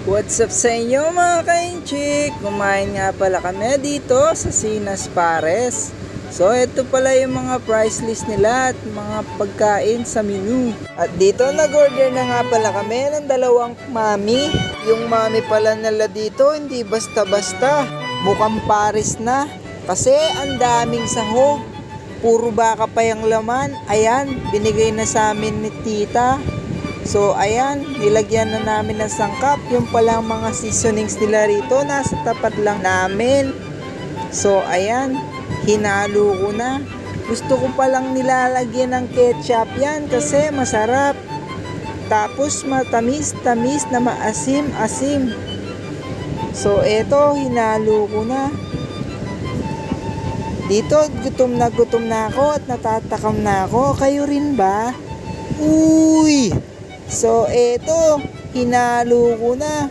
What's up sa inyo mga kainchik? Kumain nga pala kami dito sa Sinas Pares. So ito pala yung mga price list nila at mga pagkain sa menu. At dito nag-order na nga pala kami ng dalawang mami. Yung mami pala nila dito hindi basta-basta. Mukhang Paris na. Kasi ang daming sahog. Puro baka pa yung laman. Ayan, binigay na sa amin ni tita. So ayan, nilagyan na namin ng sangkap. Yung palang mga seasonings nila rito, nasa tapat lang namin. So ayan, hinalo ko na. Gusto ko palang nilalagyan ng ketchup yan kasi masarap. Tapos matamis-tamis na maasim-asim. So eto, hinalo ko na. Dito, gutom na ako at natatakam na ako. Kayo rin ba? Uy! So eto, hinalo ko na.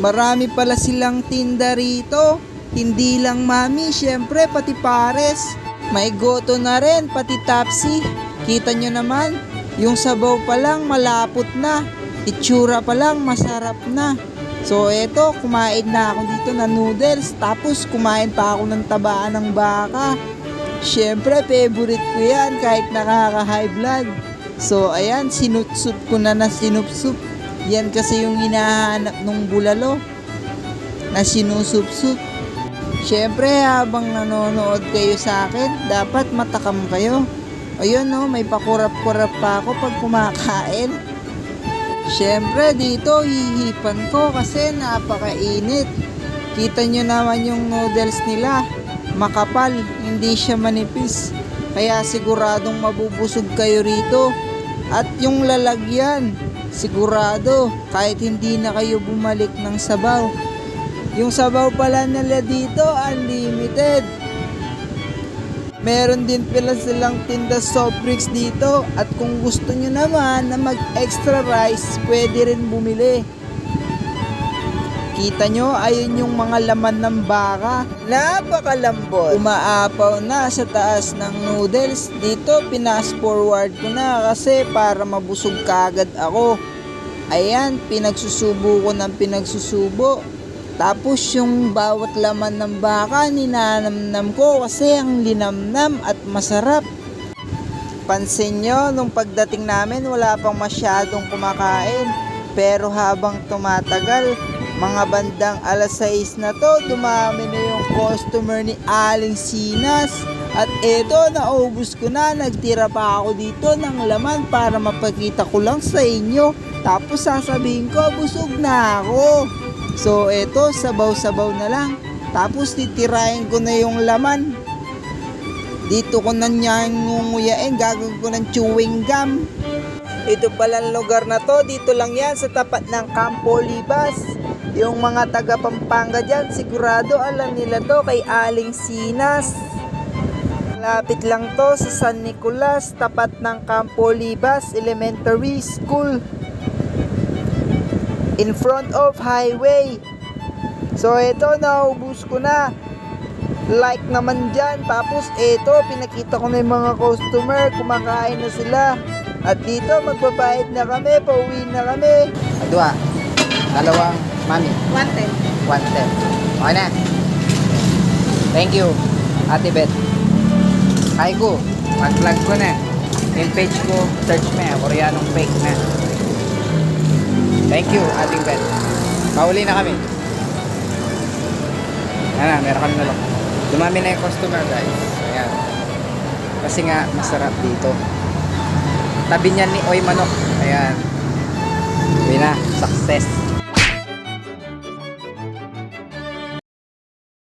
Marami pala silang tinda rito. Hindi lang mami, syempre pati Pares. May goto na rin, pati Tapsi. Kita nyo naman, yung sabaw pa lang malapot na. Itsura pa lang masarap na. So eto, kumain na ako dito ng noodles. Tapos kumain pa ako ng tabaan ng baka. Syempre favorite ko yan kahit nakaka-high blood. So ayan, sinupsup ko na sinupsup. Yan kasi yung hinahanap nung bulalo na sinusupsup. Syempre habang nanonood kayo sa akin, dapat matakam kayo. Ayun no, may pakurap-kurap pa ako pag kumakain. Syempre dito hihipan ko kasi napakainit. Kita nyo naman yung noodles nila, makapal, hindi siya manipis. Kaya siguradong mabubusog kayo rito. At yung lalagyan, sigurado kahit hindi na kayo bumalik ng sabaw. Yung sabaw pala nila dito, unlimited. Meron din pala silang tinda soft drinks dito. At kung gusto nyo naman na mag extra rice, pwede rin bumili. Kita nyo, ayun yung mga laman ng baka. Napakalambot. Umaapaw na sa taas ng noodles. Dito, pinas forward ko na kasi para mabusog kagad ako. Ayan, pinagsusubo ko ng pinagsusubo. Tapos yung bawat laman ng baka, ninanamnam ko kasi ang linamnam at masarap. Pansin nyo, nung pagdating namin, wala pang masyadong kumakain. Pero habang tumatagal, mga bandang alas 6 na to, dumami na yung customer ni Aling Sinas. At eto, naubos ko na. Nagtira pa ako dito ng laman para mapakita ko lang sa inyo. Tapos sasabihin ko, busog na ako. So eto, sabaw-sabaw na lang. Tapos titirahin ko na yung laman. Dito ko na niya ngunguyain. Gagawin ko ng chewing gum. Ito palang lugar na to, dito lang yan sa tapat ng Campo Libas. Yung mga taga Pampanga dyan, sigurado alam nila to kay Aling Sinas. Lapit lang to sa San Nicolas, tapat ng Campo Libas Elementary School. In front of highway. So ito, naubos ko na. Like naman dyan. Tapos ito, pinakita ko na yung mga customer. Kumakain na sila. At dito, magbabayad na kami. Pauwi na kami. Dua. Dalawang mami. 110. 110. Okay na. Thank you, Ate Beth. Hi ko. Mag-vlog ko na. Yung page ko, search mo yan. Koreanong fake na. Thank you, Ate Beth. Pauli na kami. Ayan, meron kami na lang. Dumami na yung customer, guys. Ayan. Kasi nga, masarap dito. Tabi niyan ni Oy Manok. Ayan. Uwi na. Success.